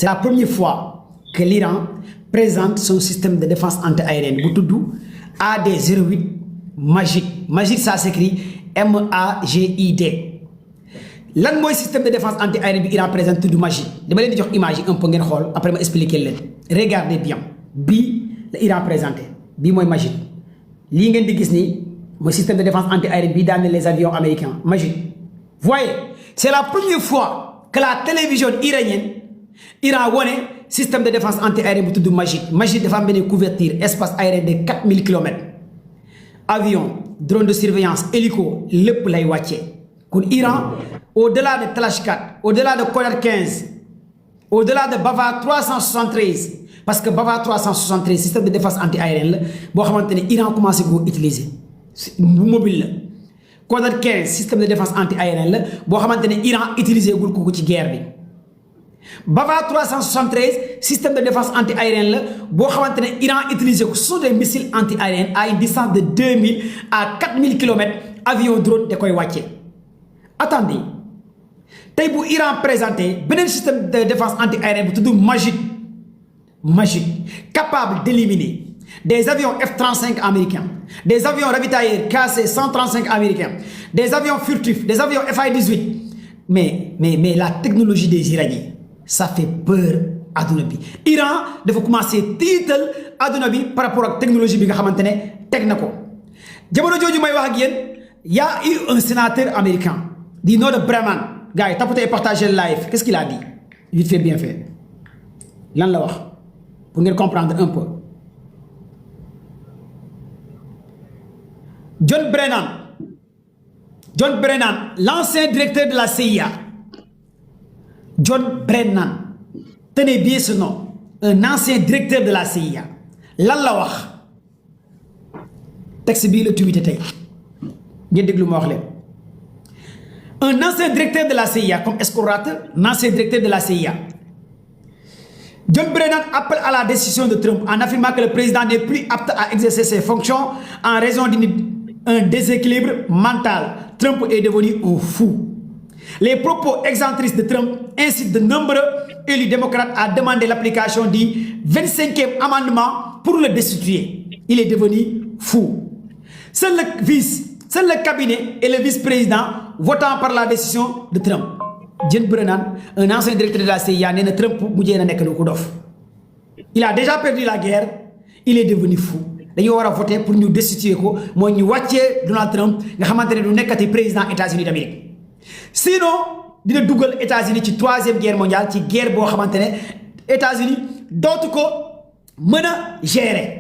C'est la première fois que l'Iran présente son système de défense anti-aérienne. Boutoudou AD-08 Magid. Magid, ça s'écrit M-A-G-I-D. Lan mooy système de défense anti-aérienne bi Iran présente du Magid. Dama leen di jox image yi un peu ngeen xool après ma expliquer leen. Regardez bien. Bii la Iran présenté. Bii mooy Magid. Lii ngeen di gis nii mooy système de défense anti-aérienne bii daane les avions américains. Magid. Voyez, c'est la première fois que la télévision iranienne Iran wone système de défense anti-aérienne bu tudd Magid. Magid dafa am benn couverture espace aérien de 4000 km. Avion, drone de surveillance, hélico, lépp lay wàccee. Kon Iran, au-delà de Talash 4, au-delà de Konar 15, au-delà de Bava 373, parce que Bava 373 système de défense anti-aérienne la boo xamante ne Iran commencé koo utiliser mobile la. Konar 15 système de défense anti-aérienne la boo xamante ne Iran utilisé gul ko ci guerre bi. Bava 373 système de défense anti-aérienne la boo xamante ne Iran utilisé ko sur des missiles anti-aériens à une distance de 2000 à 4000 km avion drone da koy wàccee. Attendez tey bu Iran présenté beneen système de défense anti-aérienne bu tudd Magid capable d'éliminer des avions F-35 américains, des avions ravitailleurs KC-135 américains, des avions furtifs, des avions Fi-18. Mais la technologie des Iraniens, ça fait peur à Adunabi. Iran dafa commencer tiital Adunabi par rapport à la technologie bi nga xamante ne teg na ko. Jamono jooju may wax ak yéen, y a eu un sénateur américain du nom de Breman. Gars yi tapotez et partagez le live. Qu'est-ce qu'il a dit? Vite fait, bien fait. Lan la wax pour ngeen comprendre un peu. John Brennan, l'ancien directeur de la CIA. John Brennan, tenez bien ce nom, un ancien directeur de la CIA. Lan la wax texte bii la tweeté tey ngeen déglu ma wax leen. Un ancien directeur de la CIA comme explorateur, un ancien directeur de la CIA. John Brennan appelle à la décision de Trump en affirmant que le président n'est plus apte à exercer ses fonctions en raison d'un déséquilibre mental. Trump est devenu un fou. Les propos excentristes de Trump incitent de nombreux élus démocrates à demander l'application du 25e amendement pour le destituer. Il est devenu fou. Seul le cabinet et le vice-président votant par la décision de Trump. John Brennan, un ancien directeur de la CIA, nee na Trump mujjee na nekk ko dof. Il a déjà perdu la guerre, il est devenu fou. Dañoo war a voter pour ñu destituer ko mooy ñu wàccee Donald Trump nga xamante ne du nekkati président États-Unis d'Amérique. Sinon dina dugal États-Unis ci 3e guerre mondiale ci guerre boo xamante ne États-Unis dootu ko mën a gérer.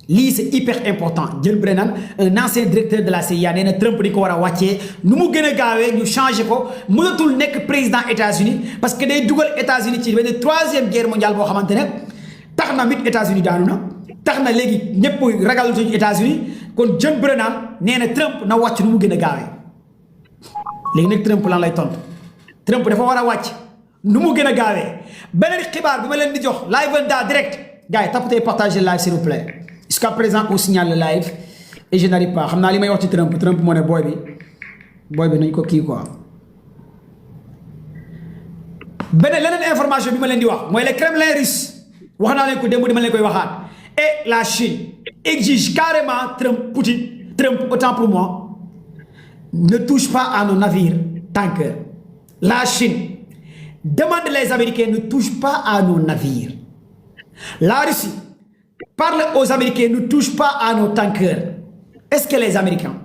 Lii c'est hyper important. John Brennan, un ancien directeur de la CIA, nee na Trump di ko war a wàccee nu mu gën a gaawee ñu changé ko mënatul nekk président États-Unis parce que day dugal États-Unis ci benn 3e guerre mondiale boo xamante ne tax na mit États-Unis daanu na tax na léegi ñëpp ragal suñu États-Unis kon John Brennan nee na Trump na wàcc nu mu gën a gaawee. léegi nag Trump lan lay tontu Trump dafa war a wàcc nu mu gën a gaawee beneen xibaar bi ma leen di jox live da direct gars yi tapotez partagez live s'il vous plaît. Jusqu'à présent on signale le live et je n'arrive pas xam naa li may wax ci Trump moo ne booy bi nañ ko kii quoi. leneen information bi ma leen di wax mooy le Kremlin russe wax naa leen ko démb dama leen koy waxaat et la Chine exige carrément Trump autant pour moi ne touche pas à nos navires tankers. La Chine demande les Américains ne touchent pas à nos navires. La Russie parle aux Américains ne touche pas à nos tankers. Est-ce que les Américains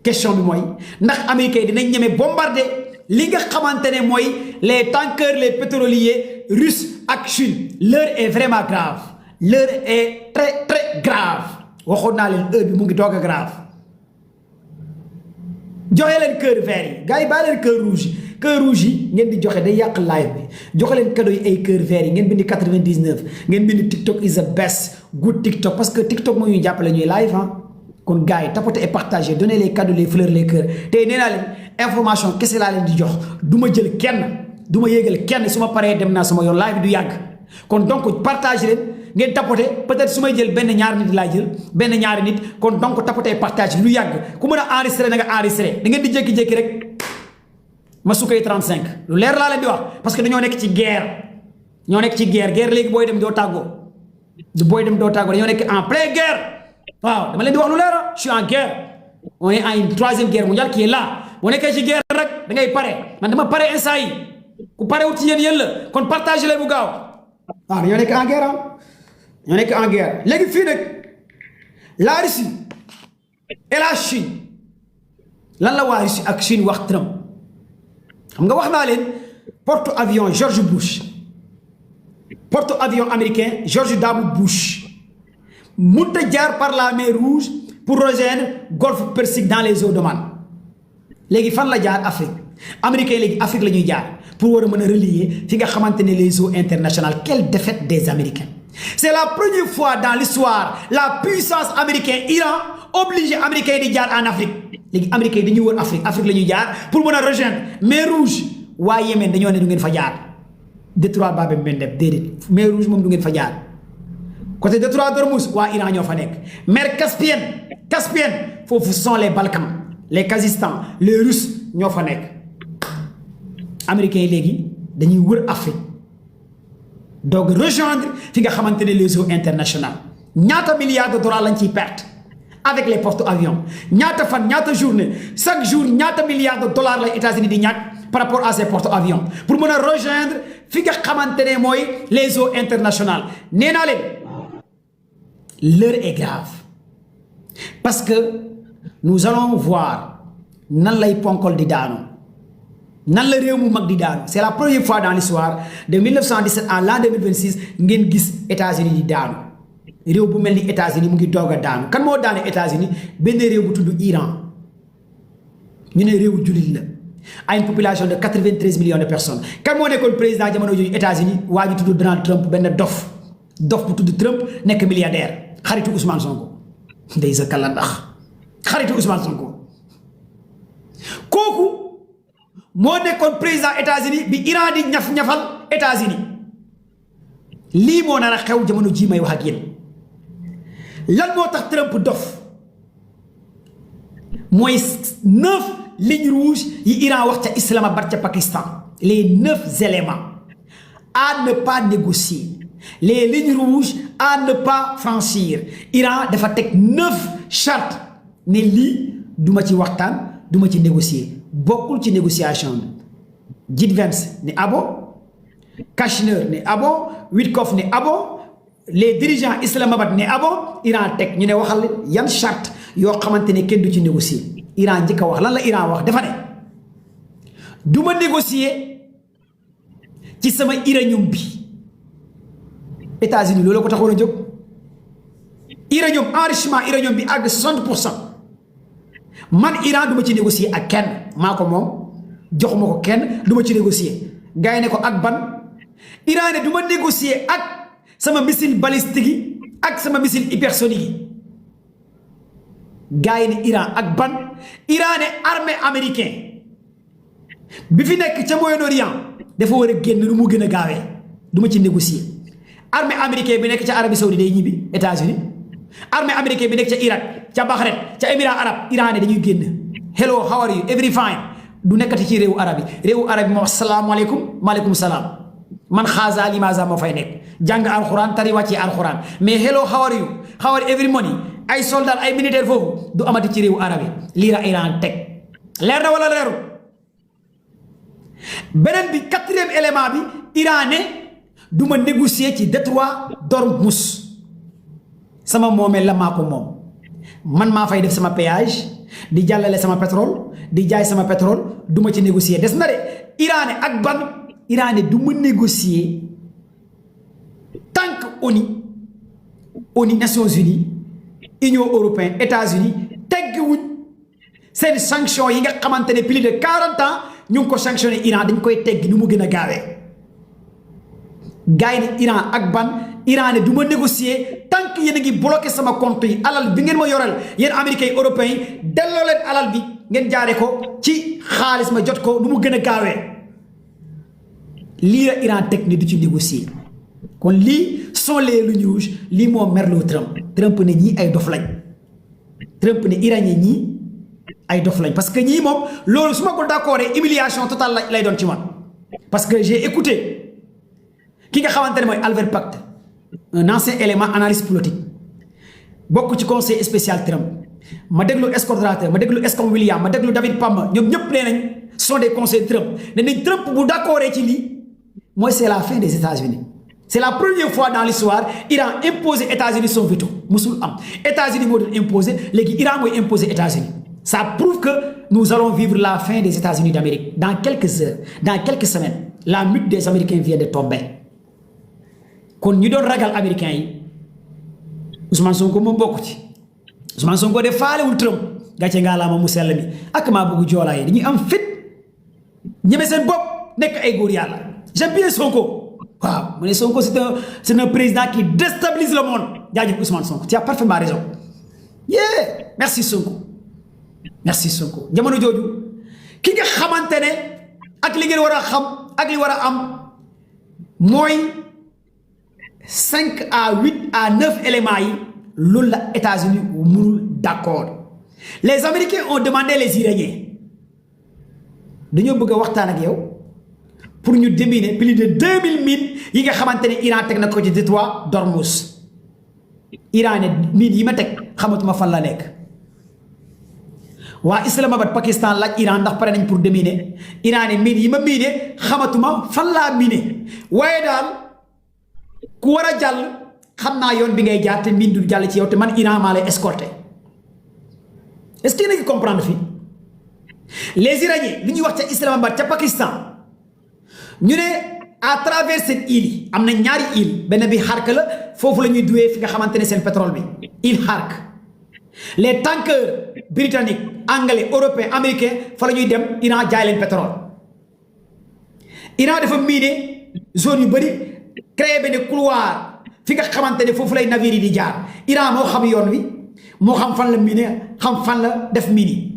question bi mooy ndax Américains yi dinañ ñeme bombarder li nga xamante ne mooy les tankers les pétroliers russes ak Chine. L'heure est vraiment grave. L'heure est très très grave. waxoon naa leen heure bi mu ngi doog a grave. joxe leen cœur vert yi gars yi bàyyi leen cœur rouge yi ngeen di joxe day yàq live bi joxe leen cadeau yi ay cœur vert yi ngeen bindi 99 ngeen bindi TikTok is the best good TikTok parce que TikTok moo ñuy jàppale ñuy live ah. kon gars yi tapotez et partagez donnez les cadeaux les fleurs les cœurs tey nee naa leen information kese laa leen di jox du ma jël kenn du ma yéegal kenn su ma paree dem naa sama yoon live bi du yàgg kon donc partage leen ngeen tapoter peut-être su may jël benn ñaari nit laa jël benn ñaari nit kon donc tapoter partage lu yàgg ku mën a enregistrer na nga enregistrer da ngeen di jékki-jékki rek ma sukkay 35 lu leer laa leen di wax parce que dañoo nekk ci guerre ñoo nekk ci guerre léegi booy dem doo tàggoo du booy dem doo tàggoo dañoo nekk en pleine guerre waaw dama leen di wax lu leer je suis en guerre on est en une troisième guerre mondiale qui est là boo nekkee ci guerre rek da ngay pare man dama pare instant yi ku pare wut ci yéen la kon partagé leen bu gaaw waaw dañoo nekk en guerre ñoo nekk en guerre léegi fii nag la Russie et la Chine lan la waa Russie ak Chine wax Trump xam nga wax naa leen porte avion George Bush porte avion américain George W. Bush mënut a jaar par la mer Rouge pour rejoindre golfe Persique dans les eaux d'Oman léegi fan la jaar Afrique américain léegi Afrique la ñuy jaar pour war a mën a relier fi nga xamante ne les eaux internationales. Quelle défaite des Américains! C'est la première fois dans l'histoire la puissance américaine Iran obligé américain di jaar en Afrique léegi américain dañuy wër Afrique la ñuy jaar pour mën a rejoindre mer Rouge waa Yémen dañoo ne du ngeen fa jaar détroit Bab el-Mandeb déedéet mer Rouge moom du ngeen fa jaar côté détroit d'Ormuz waa Iran ñoo fa nekk mer Caspienne foofu sont les Balkans les Kazakhstan les Russes ñoo fa nekk américains yi léegi dañuy wër Afrique donc rejoindre fi nga xamante ne les eaux internationales ñaata milliards de dollars lañ ciy perte avec les porte-avions ñaata fan ñaata journée chaque jour ñaata milliards de dollars la États-Unis di ñàkk par rapport à ces porte-avions pour mën a rejoindre fi nga xamante ne mooy les eaux internationales nee naa leen l'heure est grave parce que nous allons voir nan lay ponkol di daanu nan la réew mu mag di daanu c'est la première fois dans l'histoire de 1917 à l'an 2026 ngeen gis États-Unis di daanu réew bu mel ni États-Unis mu ngi doog a daanu kan moo daane États-Unis benn réew bu tudd Iran ñu ne réewu jullit la à une population de 93 millions de personnes kan moo nekkoon président jamono jooju États-Unis waa ji tudd Donald Trump benn dof bu tudd Trump nekk milliardaire xaritu Ousmane Sonko ndey sa kala ndax xaritu Ousmane Sonko kooku moo nekkoon président États-Unis bi Iran di ñafal États-Unis lii moo nar a xew jamono ji may wax ak yéen lan moo tax Trump dof mooy 9 lignes rouges yi Iran wax ca Islamabad ca Pakistan les 9 éléments à ne pas négocier les lignes rouges à ne pas franchir Iran dafa teg 9 chartes ne lii duma ci waxtaan duma ci négocier bokkul ci négociation bi J. Vance ne abo Kushner ne abo Witkoff ne abo les dirigeants Islamabad ne abo Iran teg ñu ne waxal yan charte yoo xamante ne kenn du ci négocier Iran njëkk a wax lan la Iran wax dafa ne du ma négocier ci sama uranium bi États-Unis loolu ko taxoon a jóg uranium enrichissement uranium bi àgg 60% man Iran du ma ci négocier ak kenn maa ko moom joxuma ko kenn du ma ci négocier gars yi ne ko ak ban Iran ne du ma négocier ak sama missile balistique yi ak sama missile hypersonique yi gars yi ne Iran ak ban Iran ne armée américain bi fi nekk ca Moyen-Orient dafa war a génn lu mu gën a gaawee du ma ci négocier armée américain bi nekk ca Arabie Saoudite day ñibbi États-Unis armée américain bi nekk ca Irak ca Bahreïn ca Émirats arabes Iran ne dañuy génn hello how are you every fine du nekkati ci réewu arab yi moom asalaamaaleykum maaleykum salaam man xaasa limaza moo fay nekk jàng alxuraan tari wàccee alxuraan mais hello how are you every money ay soldat ay militaire foofu du amati ci réewu arab yi lii la Iran teg leer na wala leeru beneen bi 4e élément bi Iran ne du ma négocier ci détroit d'Ormuz sama moomeel la maa ko moom man maa fay def sama péage di jàllale sama pétrole di jaay sama pétrole du ma ci négocier des na de Iran ne ak ban Iran ne du ma négocier tant que ONU Nations Unies Union européenne États-Unis tegguwuñ seen sanction yi nga xamante ne plus de 40 ans ñu ngi ko sanctionné Iran dañ koy teggi nu mu gën a gaawee gars yi ne Iran ak ban Iran ne du ma négocier tant que yéen a ngi bloqué sama compte yi alal bi ngeen ma yoral yéen américains yi européens yi delloo leen alal bi ngeen jaare ko ci xaalis ma jot ko nu mu gën a gaawee lii la Iran teg ni du ci négocier kon lii sont les lignes rouges lii moo merloo Trump ne ñii ay dof lañ Trump ne iranien ñii ay dof lañ parce que ñii moom loolu su ma ko d'accord humiliation totale lay doon ci man parce que j'ai écouté ki nga xamante ne Albert Pacte un ancien élément analyste politique bokk ci conseil spécial Trump ma déglu Scott Stratter ma déglu Escom Williams ma déglu David Pam ñoom ñëpp nee nañ sont des conseils Trump nee nañ Trump bu d'accord ci lii mooy c'est la fin des États-Unis c'est la première fois dans l'histoire Iran imposé États-Unis son veto musul am États-Unis moo doon imposé léegi Iran mooy imposé États-Unis ça prouve que nous allons vivre la fin des États-Unis d'Amérique dans quelques heures dans quelques semaines la mute des Américains vient de tomber kon ñu doon ragal Américains yi Ousmane Sonko moom bokku ci Ousmane Sonko de faalewul Trump gàcce ngaalaama mu sell mi ak maa bëgg joolaa yi dañuy am fit ñeme seen bopp nekk ay góor yàlla j'aime bien Sonko waaw mu ne Sonko c'est un président qui déstabilise le monde jaajëf Ousmane Sonko tu as parfaitement raison merci Sonko jamono jooju ki nga xamante ne ak li ngeen war a xam ak li war a am mooy 5 à 8 à 9 éléments yi loolu la États-Unis mënul d'accord les Américains ont demandé les Iraniens dañoo bëgg a waxtaan ak yow pour ñu déminer plus de 2000 mines yi nga xamante ne Iran teg na ko ci détroit d'Ormuz Iran ne mines yi ma teg xamatuma fan la nekk waa Islamabad Pakistan laaj Iran ndax pare nañ pour déminer Iran ne mines yi ma miine xamatuma fan laa miine waaye daal ku war a jàll xam naa yoon bi ngay jaar te mine du jàll ci yow te man Iran maa lay escorter est-ce que yéen a ngi comprendre fii les Iraniens li ñuy wax ca Islamabad ca Pakistan ñu ne à travers cette île yi am na ñaari île benn bi Hark la foofu la ñuy duwee fi nga xamante ne seen pétrole bi île Hark les tankers britanniques anglais européens américains fa la ñuy dem Iran jaay leen pétrole Iran dafa miiner zone yu bëri créer benn couloir fi nga xamante ne foofu lay navire yi di jaar Iran moo xam yoon wi moo xam fan la miiner xam fan la def mini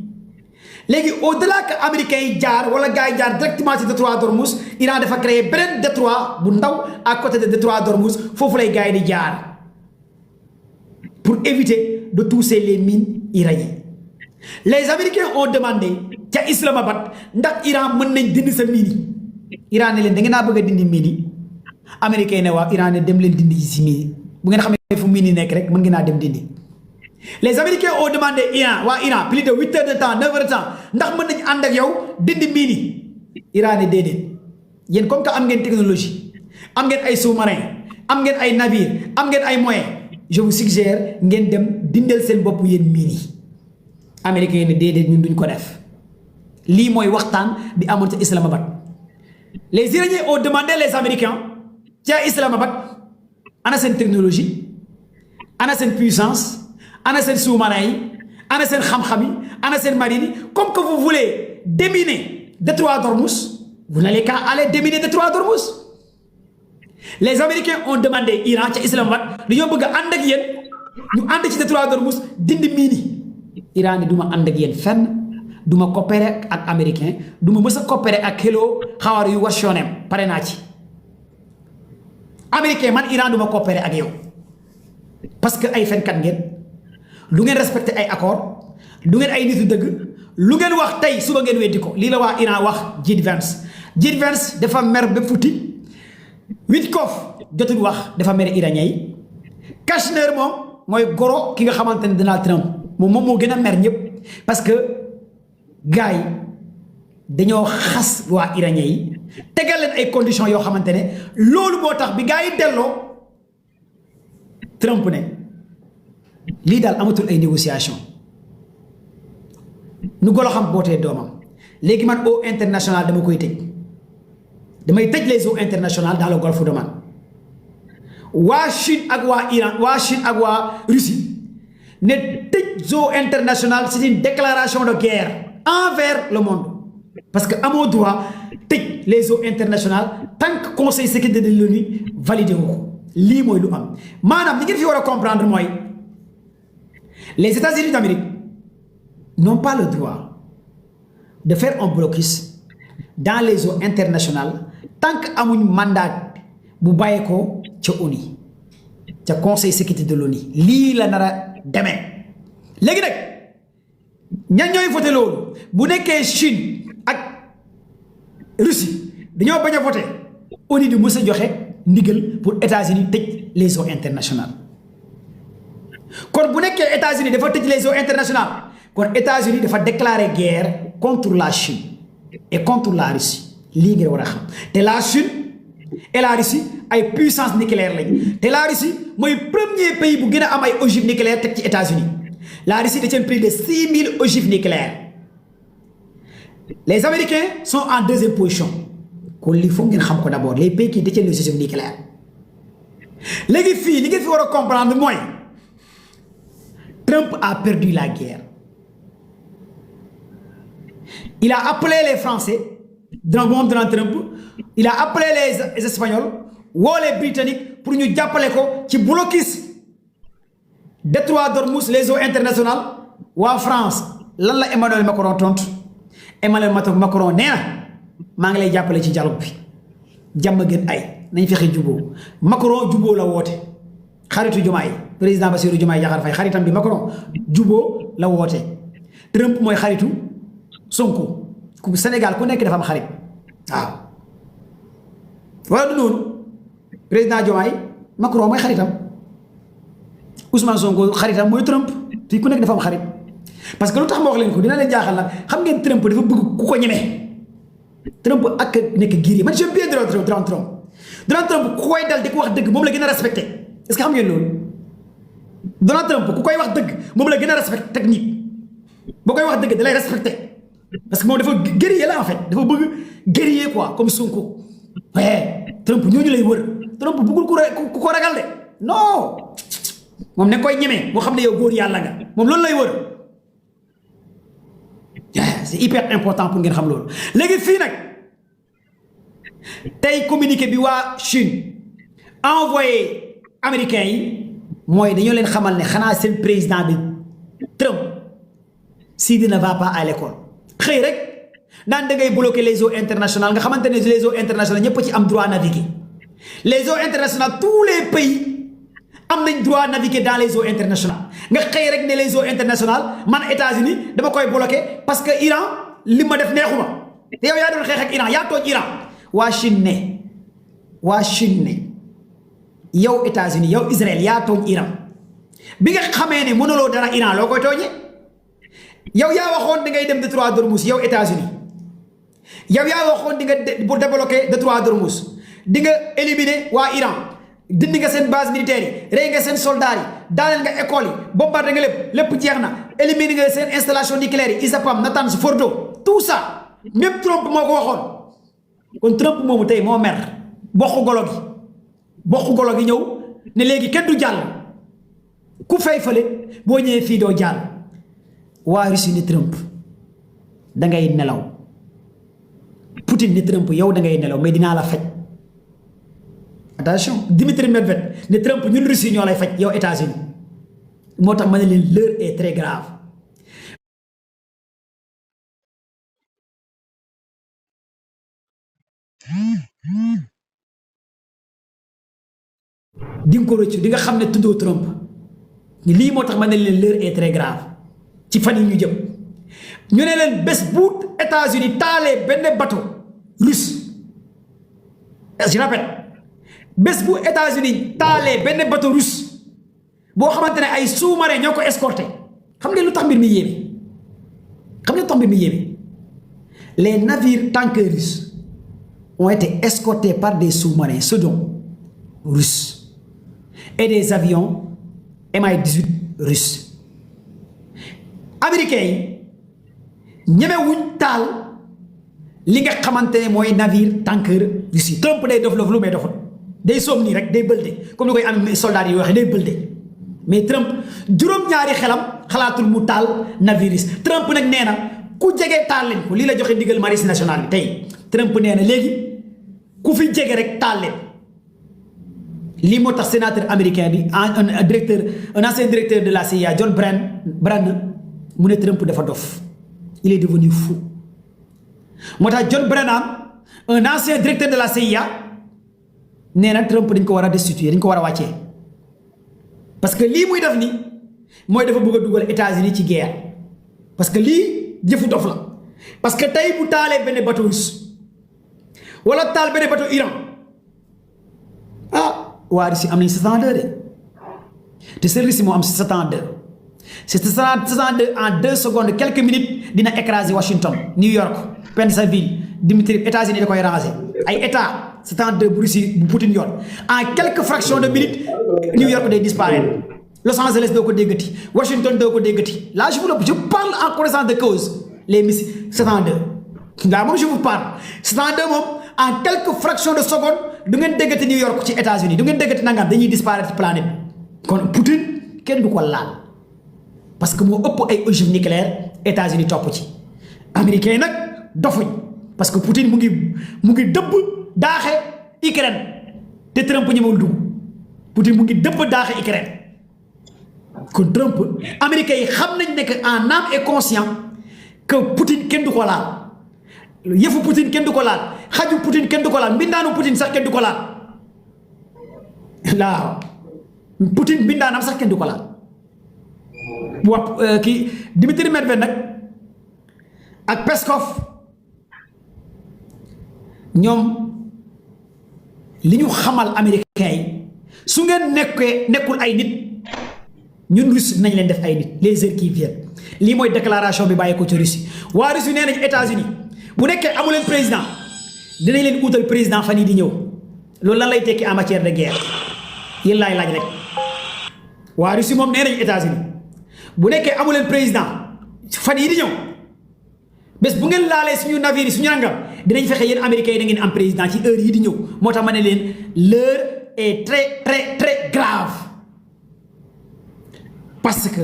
léegi au-delà que américains yi jaar wala gars yi jaar directement ci détroit d'Ormuz Iran dafa créer beneen détroit bu ndaw à côté de détroit d'Ormuz foofu lay gars yi di jaar pour éviter de toucher les mines iraniennes les Américains ont demandé ca Islamabad ndax Iran mën nañ dindi sa mini Iran ne leen da ngeen naa bëgg a dindi mini Américains ne waaw Iran ne dem leen dindi si mini bu ngeen xamee fu mini nekk rek mën ngeen naa dem dindi les Américains ont demandé Iran plus de 8 heures de temps 9 heures de temps ndax mën nañ ànd ak yow dindi mini Iran ne déedéet yéen comme que am ngeen technologie am ngeen ay sous-marin am ngeen ay navire am ngeen ay moyens je vous suggère ngeen dem dindal seen bopp yéen mini Américains yi ne déedéet ñun duñ ko def lii mooy waxtaan bi amoon ca Islamabad les Iraniens ont demandé les Américains ca Islamabad ana seen technologie ana seen puissance ana seen sous-marin yi ana seen xam-xam yi ana seen marine yi comme que vous voulez déminer détroit d'Ormuz vous n'allez qu'à aller déminer détroit d'Ormuz les Américains ont demandé Iran ca Islamabad dañoo bëgg a ànd ak yéen ñu ànd ci détroit d'Ormuz dindi miini Iran ni du ma ànd ak yéen fenn du ma coopérer ak américain du ma mës a coopérer ak hello how are you what's your name pare naa ci américain man Iran du ma coopérer ak yow parce que ay fenkat ngeen lu ngeen respecté ay accord lu ngeen ay nitu dëgg lu ngeen wax tey suba ngeen weddi ko lii la waa Iran wax J.D. Vance dafa mer ba futti Witkoff jotul wax dafa mere iranien yi Kushner moom mooy goro ki nga xamante ne Donald Trump moom moo gën a mer ñëpp parce que gars yi dañoo xas waa iranien yi tegal leen ay conditions yoo xamante ne loolu moo tax bi gars yi delloo Trump ne lii daal amatul ay négociation nu golo xam bootee doomam léegi man eau internationale dama koy tëj damay tëj les eaux internationales dans le golfe d'Oman waa Chine ak waa Iran waa Chine ak waa Russie ne tëj eaux internationales c'est une déclaration de guerre envers le monde parce que amoo droit tëj les eaux internationales tant que conseil sécurité de l'ONU validé wu ko lii mooy lu am maanaam li ngeen fi war a comprendre mooy les États-Unis d'Amérique n'ont pas le droit de faire un blocus dans les eaux internationales tant que amuñ mandat bu bàyyeekoo ca ONU ca conseil sécurité de l'ONU lii la nar a demee léegi nag ñan ñooy voté loolu bu nekkee Chine ak Russie dañoo bañ a voté ONU di mës a joxe ndigal pour États-Unis tëj les eaux internationales kon bu nekkee États-Unis dafa tëj les eaux internationales kon États-Unis dafa déclarer guerre contre la Chine et contre la Russie lii ngeen war a xam te la Chine et la Russie ay puissance nucléaire lañ te la Russie mooy premier pays bu gën a am ay ogives nucléaires teg ci États-Unis la Russie détient plus de 6000 ogives nucléaires les Américains sont en deuxième position kon lii foog ngeen xam ko d'abord les pays qui détiennent les ogives nucléaires léegi fii li ngeen fi war a comprendre mooy Trump a perdu la guerre il a appelé les Français moom Donald Trump il a appelé les Espagnols woo les Britanniques pour ñu jàppale ko ci blocus détroit d'Ormuz les eaux internationales waa France lan la Emmanuel Macron tontu Emmanuel Macron nee na maa ngi lay jàppale ci dialogue bi jàmm gën ay nañ fexe juboo Macron juboo la woote xaritu Diomaye président Bassirou Diomaye Diakhar Faye xaritam bi Macron juboo la woote Trump mooy xaritu Sonko ku Sénégal ku nekk dafa am xarit waaw wala du noonu président Diomaye Macron mooy xaritam Ousmane Sonko xaritam mooy Trump fii ku nekk dafa am xarit parce que lu tax ma wax leen ko dina leen jaaxal nag xam ngeen Trump dafa bëgg ku ko ñeme Trump ak nekk giir yi man j'aime bien Donald Trump ku koy dal di ko wax dëgg moom la gën a respecté est-ce que xam ngeen loolu Donald Trump ku koy wax dëgg moom la gën a respecté technique boo koy wax dëgg da lay respecté parce que moom dafa guerrier la en fait dafa bëgg guerrier quoi comme Sonko waaye Trump ñooñu lay wër Trump bëggul ku ko ragal de non moom ne koy ñeme moo xam ne yow góor yàlla nga moom loolu lay wër c'est hyper important pour ngeen xam loolu léegi fii nag tey communiqué bi waa Chine envoyé américains yi mooy dañoo leen xamal ne xanaa seen président bi Trump s'il ne va pas à l'école xëy rek daan da ngay bloquer les eaux internationales nga xamante ne les eaux internationales ñëpp ci am droit naviguer les eaux internationales tous les pays am nañ droit naviguer dans les eaux internationales nga xëy rek ne les eaux internationales man États-Unis dama koy bloquer parce que Iran li ma def neexuma te yow yaa doon xeex ak Iran yaa tooj Iran waa Chine ne yow États-Unis yow Israël yaa tooj Iran bi nga xamee ne mënuloo dara Iran loo koy tooñee yow yaa waxoon da ngay dem détroit d'Ormuz yow États-Unis yow yaa waxoon di nga pour débloquer détroit d'Ormuz di nga éliminer waa Iran dindi nga seen base militaire yi rey nga seen soldats yi daaneel nga école yi bombardé nga lépp jeex na éliminer nga seen installation nucléaire yi ISAPAM Natanz Fordo tout ça même Trump moo ko waxoon kon Trump moomu tey moo mer bokku golo gi ñëw ne léegi kenn du jàll ku fay fële boo ñëwee fii doo jàll waa Russie ni Trump da ngay nelaw Poutine ni Trump yow da ngay nelaw mais dinaa la faj attention Dimitri Medvedev ne Trump ñun Russie ñoo lay faj yow États-Unis moo tax ma ne leen l'heure est très grave di nga ko rëccu di nga xam ne tuddoo Trump lii moo tax ma ne leen l'heure est très grave ci fan yi ñu jëm ñu ne leen bés bu États-Unis taalee benn bateau russe je répète bés bu États-Unis taalee benn bateau russe boo xamante ne ay sous-marins ñoo ko escorté xam ngeen lu tax mbir mi yéeme les navires tankers russes ont été escortés par des sous-marins russes et des avions Mi-18 russes américains yi ñemewuñ taal li nga xamante ne mooy navire tanker russe yi Trump day dof lu may dofut day soom nii rek day bëlde comme ni koy am soldats yi waxee day bëlde mais Trump juróom-ñaari xelam xalaatul mu taal navire russe Trump nag nee na ku jege taal leen ko lii la joxe ndigal marine nationale bi tey Trump nee na léegi ku fi jege rek taal leen lii moo tax sénateur américain bi un ancien directeur de la CIA John Brennan mu ne Trump dafa dof il est devenu fou moo tax John Brennan un ancien directeur de la CIA nee na Trump dañ ko war a destituer dañ ko war a wàccee parce que lii muy def ni mooy dafa bëgg a dugal États-Unis ci guerre parce que lii jëfu dof la parce que tey bu taalee benn bateau russe wala taal benn bateau Iran waa Russie am nañ 702 de te seen Russie moo am 702 c'est 702 en 2 secondes quelques minutes dina écraser Washington New York Pennsylvanie Dimitri États-Unis da koy ranger ay état 702 bu Russie bu Poutine yor en quelques fractions de minutes New York day disparaître Los Angeles doo ko déggati Washington doo ko déggati là je parle en connaissance de cause les missiles 702 là moom je vous parle 702 moom en quelques fractions de secondes du ngeen déggati New York ci États-Unis du ngeen déggati nangam dañuy disparaître ci planète kon Poutine kenn du ko laal parce que moo ëpp ay ogive nucléaire États-Unis topp ci américains yi nag dofuñ parce que Poutine mu ngi dëbb daaxe Ukraine te Trump ñemewul dugg Poutine mu ngi dëbb daaxe Ukraine kon Trump américains yi xam nañ ne que en âme et conscient que Poutine kenn du ko laal yëfu Poutine kenn du ko laal xaju Poutine kenn du ko laal mbindaanu Poutine sax kenn du ko laal laa Poutine mbindaanam sax kenn du ko laal wax kii Dmitri Medvedev nag ak Peskov ñoom li ñu xamal américains yi su ngeen nekkul ay nit ñun Russie nañ leen def ay nit les heures qui viennent lii mooy déclaration bi bàyyi ko ci Russie waa Russie nee nañ États-Unis bu nekkee amu leen président dinañ leen utal président fan yi di ñëw loolu lan lay tekki en matière de guerre yéen laay laaj rek waa Russie moom nee nañ États-Unis bu nekkee amu leen président fan yi di ñëw bés bu ngeen laalee suñu navire yi suñu nangam dinañ fexe yéen américains yi da ngeen am président ci heure yi di ñëw moo tax ma ne leen l'heure est très très très grave parce que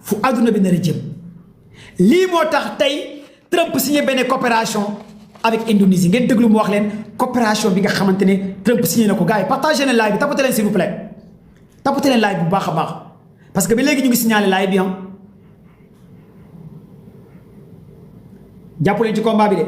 fu àdduna bi nar a jëm lii moo tax tey Trump signé benn coopération avec Indonésie ngeen déglu mu wax leen coopération bi nga xamante ne Trump signé na ko gars yi partagé leen live bi tapoté leen s'il vous plaît tapoté leen live bu baax a baax parce que ba léegi ñu ngi signalé live bi jàpp leen ci combat bi de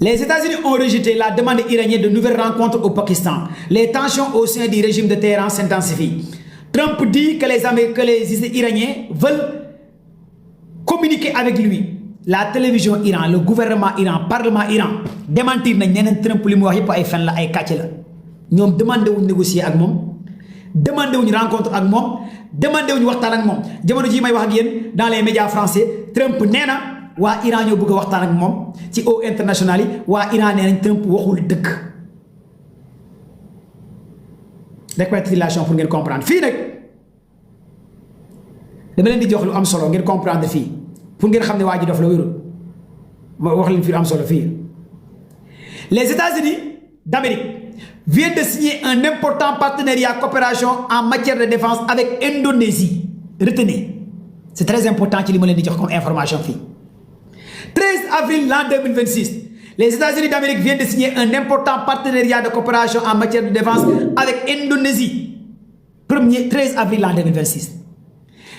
les États-Unis ont rejeté la demande iranienne de nouvelles rencontres au Pakistan. Les tensions au sein du régime de Téhéran s'intensifient. Trump dit que les Iraniens veulent communiquer avec lui. La télévision Iran, le gouvernement Iran, le parlement Iran démentir nañ neneen Trump li mu wax yëpp ay fen la ay kàcc la ñoom demandé wuñ négocier ak moom demandé wuñ rencontre ak moom demandé wuñ waxtaan ak moom jamono jii may wax ak yéen dans les médias français Trump nee na waa Iran ñoo bëgg a waxtaan ak moom ci eau internationale yi waa Iran nee nañ Trump waxul dëgg récapitulation pour ngeen comprendre fii nag dama leen di jox lu am solo ngeen comprendre fii pour ngeen xam ne waa ji dof la wérul ma wax leen fii lu am solo fii les États-Unis d'Amérique viennent de signer un important partenariat coopération en matière de défense avec Indonésie retenez c'est très important ci li ma leen di jox comme information fii 13 avril l'an 2026, les États-Unis d'Amérique viennent de signer un important partenariat de coopération en matière de défense avec Indonésie. 13 avril l'an 2026.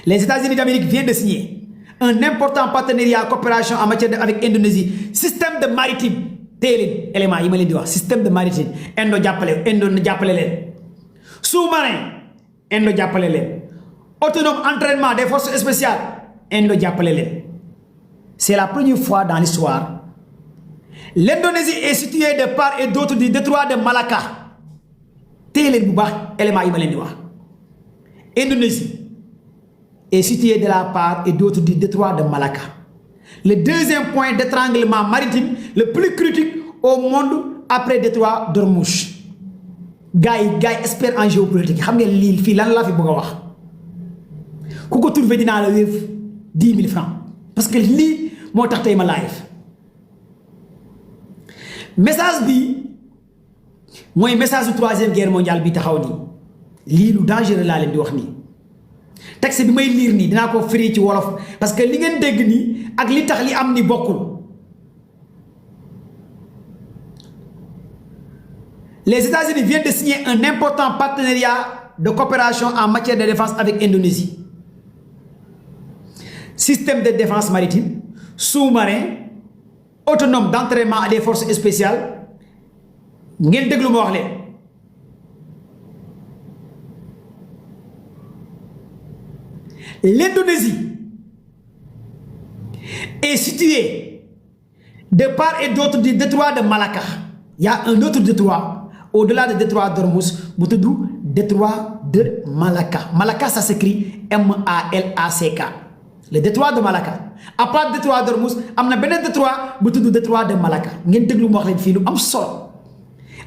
Les États-Unis d'Amérique viennent de signer un important partenariat de coopération en matière avec Indonésie. Système de maritime. Téléline, élément, il m'a dit, système de maritime. Sous-marin. Autonome entraînement des forces spéciales. C'est la première fois dans l'histoire. L'Indonésie est située de part et d'autre du détroit de Malacca. Indonésie est située de la part et d'autre du détroit de Malacca. Le deuxième point d'étranglement maritime le plus critique au monde après le détroit d'Ormuz. Gars experts en géopolitique. Xam ngeen lii fii lan laa fi bëgg a wax. Ku ko trouvé dinaa la wéef 10 000 francs. Parce que lii moo tax tey ma live message bi mooy message du troisième guerre mondiale bi taxaw nii lii lu dangereux laa leen di wax nii texte bi may lire nii dinaa ko firi ci wolof parce que li ngeen dégg nii ak li tax li am ni bokkul. Les États-Unis viennent de signer un important partenariat de coopération en matière de défense avec Indonésie. Système de défense maritime sous-marin autonome d'entraînement des forces spéciales ngeen déglu ma wax leen l'Indonésie est situé de part et d'autre du détroit de Malacca. Il y a un autre détroit au-delà du détroit d'Ormuz, Boutoudou, détroit de Malacca. Malacca, ça s'écrit M-A-L-A-C-K. Le détroit de Malacca. À part le détroit d'Ormuz, il y a un détroit, Boutoudou, détroit de Malacca. Vous avez dit que vous avez solo.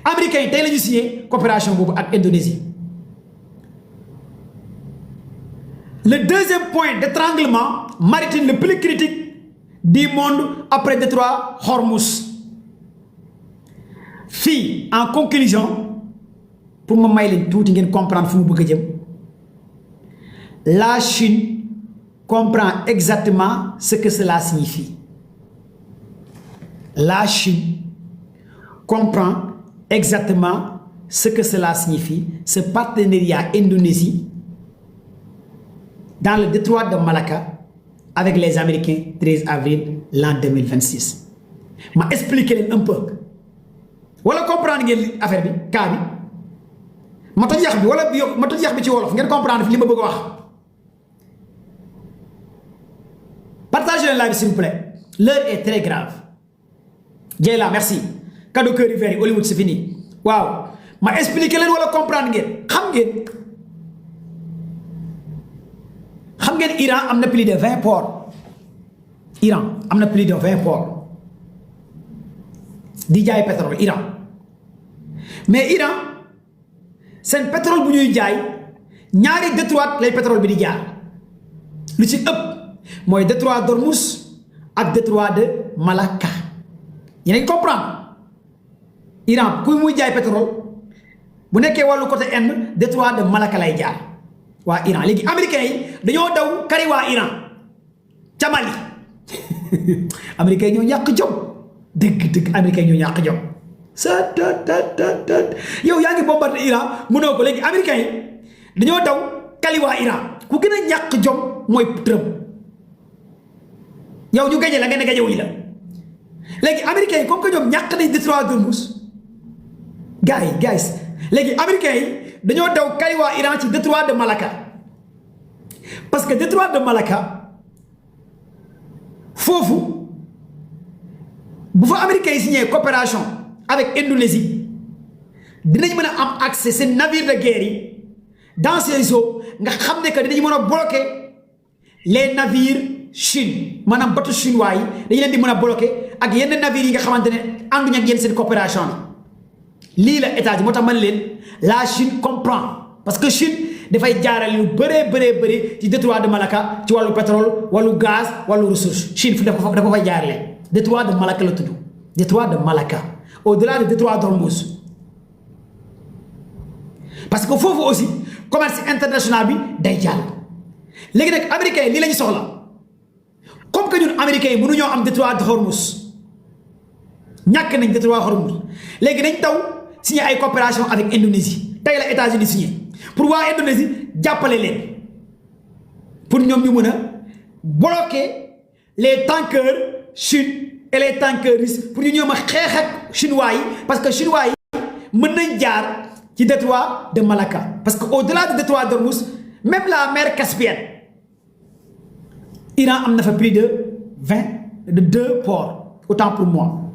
Américains, ils ont signé coopération avec l'Indonésie. Le deuxième point d'étranglement maritime le plus critique du monde après le détroit Hormuz. Fille, en conclusion, pour me mailler tout, vous comprendre la Chine comprend exactement ce que cela signifie. La Chine comprend exactement ce que cela signifie, ce partenariat Indonésie dans le détroit de Malacca avec les Américains 13 avril l'an 2026. Je vais expliquer un peu. Wala comprendre ngeen affaire bi cas bi ma toj yax bi wala ma toj yax bi ci wolof ngeen comprendre li ma bëgg wax. Partagez le live s'il vous plaît. L'heure est très grave. Jayla, merci. Cadeau cœur vert Hollywood c'est fini. Waaw ma expliquer leen wala comprendre ngeen xam ngeen Iran am na plus de 20 ports. Iran am na plus de 20 ports di jaay pétrole Iran. Mais Iran seen pétrole bu ñuy jaay ñaari détroit lay pétrole bi di jaar lu ci ëpp mooy détroit d'Ormuz ak détroit de Malacca. Yéen a comprendre Iran kuy muy jaay pétrole bu nekkee wàllu côté Inde détroit de Malacca lay jaar waa Iran. Léegi américains yi dañoo daw kari waa Iran ca Mali américains yi ñoo ñàkk jom dëgg américains yi ñoo ñàkk jom sa yow yaa ngi bombardé Iran mënoo ko. Léegi américains yi dañoo daw kali waa Iran ku gën a ñàkk jom mooy Trump. yow ñu gañe la nga ne gañe wuñ la. léegi américains yi comme que ñoom ñàkk nañ détroit d'Ormuz guys léegi américains yi dañoo daw kali waa Iran ci détroit de Malacca parce que détroit de Malacca foofu bu fa américains yi signé coopération avec Indonésie dinañ mën a am accès seen navire de guerre yi dans ces eaux nga xam ne que dinañ mën a bloquer les navires Chine maanaam bateau chinois yi dañu leen di mën a bloquer ak yenn navires yi nga xamante ne ànduñu ak yéen seen coopération bi lii la état ji moo tax man leen la Chine comprend parce que Chine dafay jaarale lu bëree ci détroit de Malacca ci wàllu pétrole wàllu gaz wàllu ressource Chine fu dafa fay jaarale détroit de Malacca la tudd détroit de Malacca au-delà du détroit d'Ormuz parce que foofu aussi commerce international bi day jàll. léegi nag américains yi lii la ñu soxla comme que ñun américains yi mënuñoo am détroit d'Ormuz ñàkk nañ détroit d'Ormuz léegi nañ taw signé ay coopération avec Indonésie tey la États-Unis signé pour waa Indonésie jàppale leen pour ñoom ñu mën a bloquer les tankers Chine et les tankers russes pour ñu ñoom a xeex ak chinois yi parce que chinois yi mën nañ jaar ci détroit de Malacca parce que au-delà du détroit d'Ormuz même la mer Caspienne Iran am na fa plus de 2 ports autant pour moi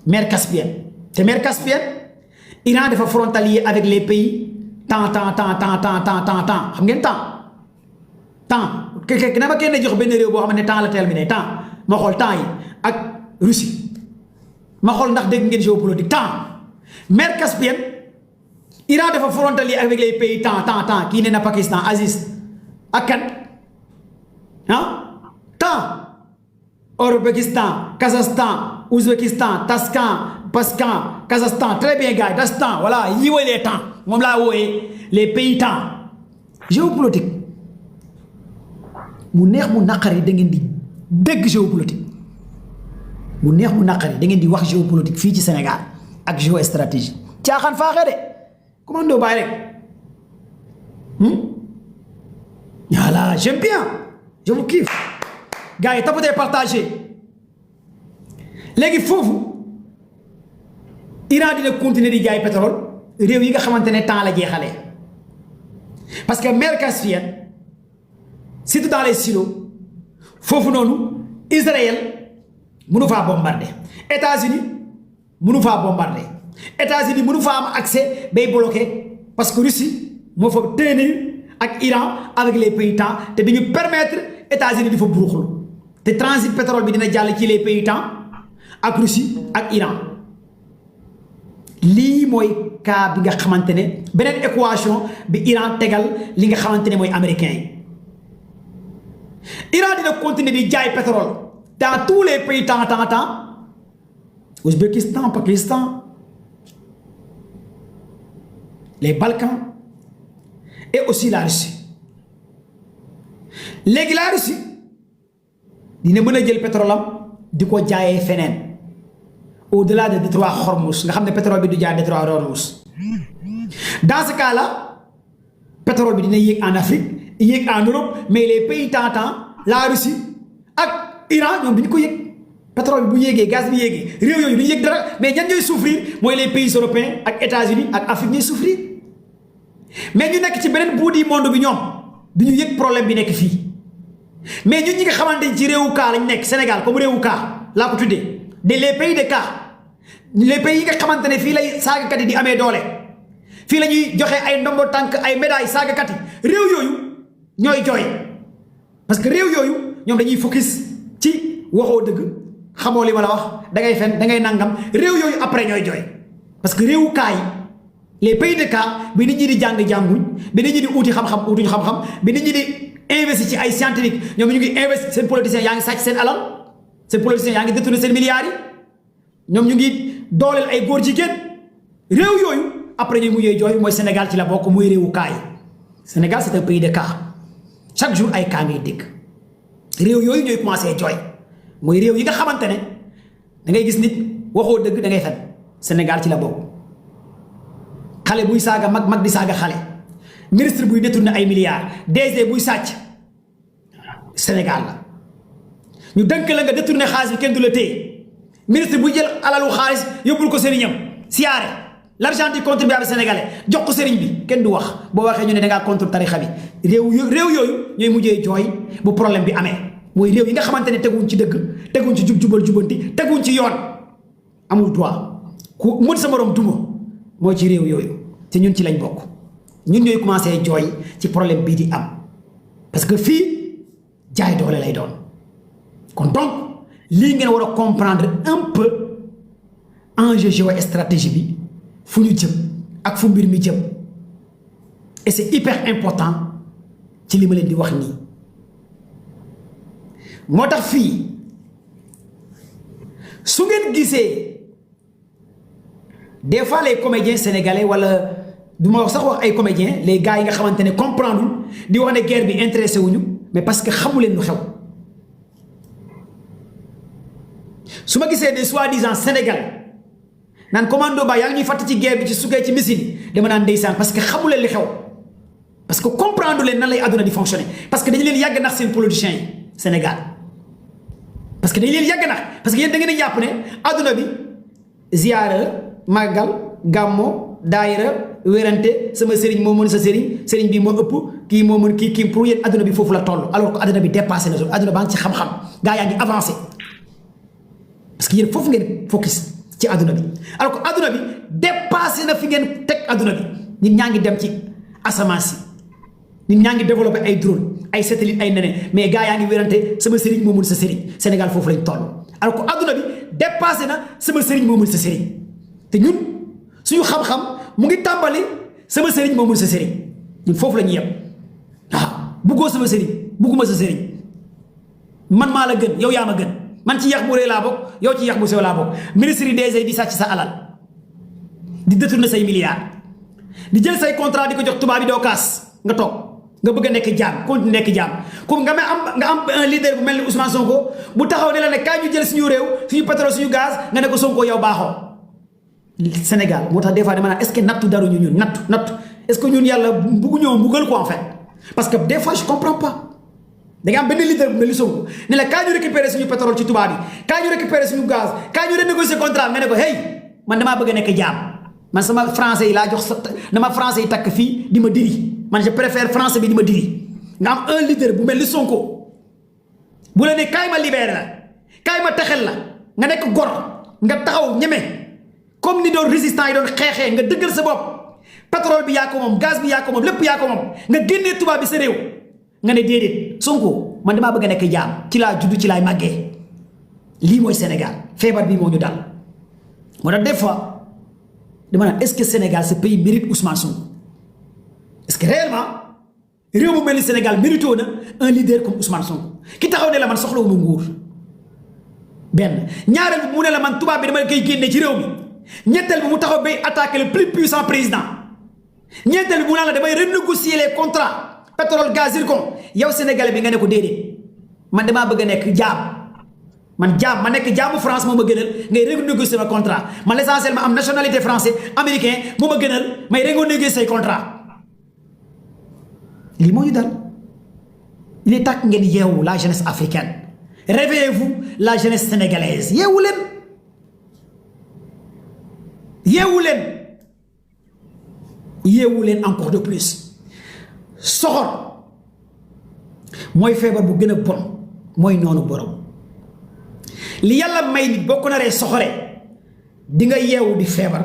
mer Caspienne te mer Caspienne Iran dafa frontalier avec les pays temps xam ngeen temps na ma kenn jox benn réew boo xam ne temps la terminé temps ma xool temps yi ak Russie ma xool ndax dégg ngeen géopolitique temps mer Caspienne Iran dafa frontalier avec les pays temps kii ne na Pakistan Aziz ak kan temps Ouzbékistan Kazakhstan Ouzbékistan Pascan Kazakhstan très bien gars das temps voilà yi woy les temps moom laa wooyee les pays temps géopolitique mu neex mu naqari da ngeen di dégg géopolitique mu neex mu naqari da ngeen di wax géopolitique fii ci Sénégal ak géostratégie caaxaan faaxee de commando bàyyi rek voilà j'aime bien je vous kiffe gars yi tapotez partagez léegi foofu Iran dina continuer di jaay pétrole réew yi nga xamante ne temps la jeexalee parce que mer Caspienne surtout dans les silos foofu noonu Israël mënu faa bombarder États-Unis mënu faa bombarder États-Unis mënu faa am accès bay bloqué parce que Russie moo fa tenir ak Iran avec les pays temps te dañu permettre États-Unis di fa buruxlu te transit pétrole bi dina jàll ci les pays temps ak Russie ak Iran lii mooy cas bi nga xamante ne beneen équation bi Iran tegal li nga xamante ne mooy américain yi Iran dina continuer di jaay pétrole dans tous les pays temps Ouzbékistan, Pakistan, les Balkans et aussi la Russie léegi la Russie dina mën a jël pétrole am di ko jaayee feneen au-delà de détroit Hormuz nga xam ne pétrole bi du jaar détroit Hormuz dans ce cas là pétrole bi dina yéeg en Afrique yéeg en Europe mais les pays tentant la Russie ak Iran ñoom duñu ko yéeg pétrole bi bu yéegee gaz bi yéegee réew yooyu duñu yéeg dara mais ñan ñooy souffrir mooy les pays européens ak États-Unis ak Afrique ñooy souffrir mais ñu nekk ci beneen bout du monde bi ñoom duñu yëg problème bi nekk fii mais ñun ñi nga xamante ni ci réewu kaa lañ nekk Sénégal comme réewu kaa laa ko tuddee les pays de cas les pays yi nga xamante ne fii lay saagakat yi di amee doole fii la ñuy joxe ay ndombo tànk ay médailles saagakat yi réew yooyu ñooy jooy parce que réew yooyu ñoom dañuy focus ci waxoo dëgg xamoo li ma la wax da ngay fen da ngay nangam réew yooyu après ñooy jooy parce que réewu kaa yi les pays de cas bi nit ñi di jàng-jànguñ bi nit ñi di uuti xam-xam uutuñ xam-xam bi nit ñi di investi ci ay scientifique ñoom ñu ngi investi seen politiciens yaa ngi sàcc seen alal seen politiciens yaa ngi détourné seen milliards yi ñoom ñu ngi dooleel ay góor jigéen réew yooyu après ñuy mujjee jooy mooy Sénégal ci la bokk muy réewu cas yi Sénégal c'est un pays de cas chaque jour ay cas ngay dégg réew yooyu ñooy commencé jooy mooy réew yi nga xamante ne da ngay gis nit waxoo dëgg da ngay fen Sénégal ci la bokk xale buy saaga mag di saaga xale ministre buy détourné ay milliards DG buy sàcc Sénégal la ñu dënk la nga détourné xaalis bi kenn du la téye ministre buy jël alalu xaalis yóbbul ko sëriñam siyaare l'argent du contribuable sénégalais jox ko sëriñ bi kenn du wax boo waxee ñu ne da ngaa contre tarixa bi réew yooyu ñooy mujjee jooy bu problème bi amee mooy réew yi nga xamante ne teguñ ci dëgg teguñ ci jubal jubanti teguñ ci yoon amul droit ku mën sa morom duma mooy ci réew yooyu te ñun ci lañ bokk ñun ñooy commencé jooy ci problème bii di am parce que fii jaay doole lay doon kon donc lii ngeen war a comprendre un peu enjeu géostratégie bi fu ñu jëm ak fu mbir mi jëm et c'est hyper important ci li ma leen di wax nii moo tax fii su ngeen gisee des fois les comédiens sénégalais wala du ma wax sax wax ay comédiens les gars yi nga xamante ne comprendre di wax ne guerre bi intéressé wuñu mais parce que xamu leen lu xew su ma gisee des soi-disant sénégalais naan commando ba yaa ngi ñuy fàtt ci guerre bi ci sukkee ci missile dama naan ndeysaan parce que xamu leen li xew parce que comprendre leen nan lay àdduna di fonctionner parce que dañu leen yàgg nax seen politiciens yi Sénégal parce que dañu leen yàgg nax parce que yéen da ngeen a jàpp ne àdduna bi ziyaara màggal gàmmo daayira wérante sama sëriñ moo mën sa sëriñ bi moo ëpp kii moo mën kii pour yéen adduna bi foofu la toll alors que adduna bi dépassé na zone adduna baa ngi ci xam-xam gaa yaa ngi avancé parce que yéen foofu ngeen focus ci adduna bi alors que adduna bi dépassé na fi ngeen teg adduna bi nit ñaa ngi dem ci asamaan si nit ñaa ngi développé ay drone ay satellite ay neneen mais gaa yaa ngi wérante sama sëriñ moo mën sa sëriñ Sénégal foofu lañ toll alors que adduna bi dépassé na sama sëriñ moo mën sa sëriñ te ñun suñu xam-xam mu ngi tàmbali sama sëriñ moo mën sa sëriñ ñun foofu la ñuy yem waaw buggoo sama sëriñ bugguma sa sëriñ man maa la gën yow yaa ma gën man ci yax bu rëy laa bokk yow ci yax bu sew laa bokk ministre yi DG di sàcc sa alal di détourner say milliards di jël say contrat di ko jox tubaab bi doo kaas nga toog nga bëgg a nekk jaam continue nekk jaam comme nga am un leader bu mel ni Ousmane Sonko bu taxaw ne la ne kaay ñu jël suñu réew suñu pétrole suñu gaz nga ne ko Sonko yow baaxoo Sénégal moo tax des fois dama naan est-ce que nattu daruñu ñun nattu est-ce que ñun yàlla buggu ñëw mbugal ko en fait parce que des fois je comprends pas da nga am benn leader bu mel ni Sonko ne la kaa ñu récupérer suñu pétrole ci tubaab yi kaa ñu récupérer suñu gaz kaa ñu renégocier contrat nga ne ko hey man damaa bëgg a nekk jaam man sama français yi laa jox sa dama français yi takk fii di ma diri man je préfère français bi di ma diri nga am un leader bu mel ni Sonko bu la ne kaay ma libéré la kaay ma texel la nga nekk gor nga taxaw ñeme comme ni doon résistant yi doon xeexee nga dëggal sa bopp pétrole bi yaa ko moom gaz bi yaa ko moom lépp yaa ko moom nga génnee tubaab bi sa réew nga ne déedéet Sonko man damaa bëgg a nekk jaam ci laa juddu ci laay màggee lii mooy Sénégal feebar bii moo ñu dal moo tax des fois dama naan est-ce que Sénégal ce pays mérite Ousmane Sonko est-ce que réellement réew mu mel ni Sénégal mérité na un leader comme Ousmane Sonko ki taxaw ne la man soxlawuma nguur benn ñaareel bi mu ne la man tubaab bi dama koy génne ci réew mi ñetteel bi mu taxaw bay attaquer le plus puissant président ñeenteel bi mu naan la damay renégocier les contrats pétrole gaz zircon yow Sénégalais bi nga ne ko déedéet man damaa bëgg a nekk jaam man jaam ma nekk jaamu France moo ma gënal ngay renégocier ma contrat man l'essentiel ma am nationalité français américain moo ma gënal may renégocier say contrat lii moo ñu dal il est temps ngeen yeewu la jeunesse africaine réveillez-vous la jeunesse sénégalaise yeewu leen yeewu leen yeewu leen encore de plus soxor mooy feebar bu gën a bon mooy noonu borom li yàlla may nit boo ko naree soxoree di nga yeewu di feebar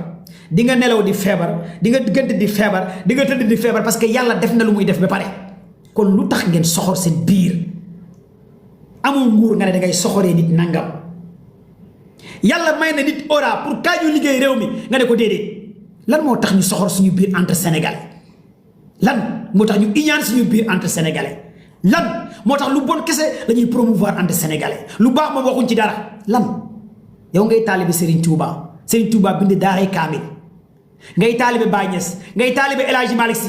di nga nelaw di feebar di nga gëdd di feebar di nga tëdd di feebar parce que yàlla def na lu muy def ba pare kon lu tax ngeen soxor seen biir amul nguur nga ne da ngay soxoree nit nangam yàlla may na nit ora pour kaa ñu liggéey réew mi nga ne ko déedéet lan moo tax ñu soxor suñu biir entre sénégalais lan moo tax ñu iñaan suñu biir entre sénégalais lan moo tax lu bon kese la ñuy promouvoir entre sénégalais lu baax moom waxuñ ci dara lan yow ngay taalibe Serigne Touba bind daaray kaamil ngay taalibe Baye Niass ngay taalibe El Hadji Malick Sy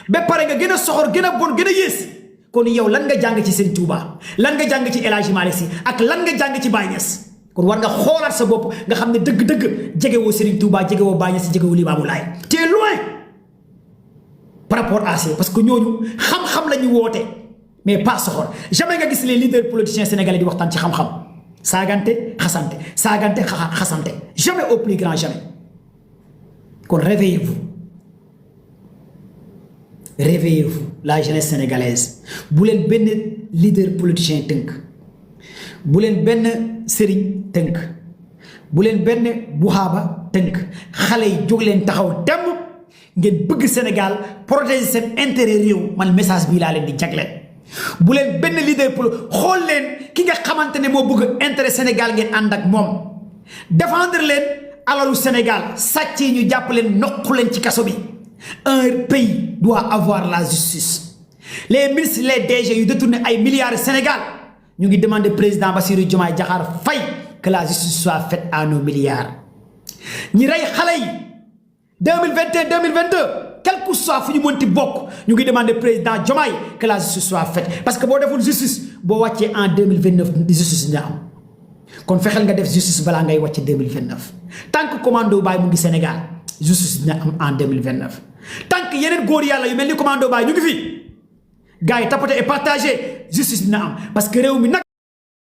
ba pare nga gën a soxor gën a bon gën a yées kon yow lan nga jàng ci Serigne Touba lan nga jàng ci El Hadji Malick Sy ak lan nga jàng ci Baye Niass kon war nga xoolaat sa bopp nga xam ne dëgg-dëgg jegewoo Serigne Touba jegewoo Baye Niass jegewoo Limamou Laye tu es loin par rapport à ça parce que ñooñu xam-xam la ñu woote mais pas soxor jamais nga gis les leaders politiciens sénégalais di waxtaan ci xam-xam saagante xasante saagante xasante jamais au plus grand jamais kon réveillez-vous la jeunesse sénégalaise bu leen benn leader politicien tënk bu leen benn sëriñ tënk bu leen benn buxaaba tënk xale yi jóg leen taxaw temm ngeen bëgg Sénégal protéger seen intérêt réew man message bii laa leen di jagleel bu leen benn leader pour xool leen ki nga xamante ne moo bëgg intérêt Sénégal ngeen ànd ak moom défendre leen alalu Sénégal sàcc yi ñu jàpp leen noq leen ci kaso bi un pays doit avoir la justice les ministres les DG yu détourné ay milliards Sénégal ñu ngi demander président Bassirou Diomaye Diakhar Faye que la justice soit faite à nos milliards ñi rey xale yi 2021 2022 quel que soit fu ñu mënti bokk ñu ngi demander président Diomaye que la justice soit faite parce que boo deful justice boo wàccee en 2029 justice dina am kon fexeel nga def justice balaa ngay wàcce 2029 tant que commando Baye mu ngi Sénégal justice dina am en 2029 tant que yeneen góor yàlla yu mel ni commando Baye ñu ngi fi gars yi tapoter et partager justice dina am parce que réew mi nag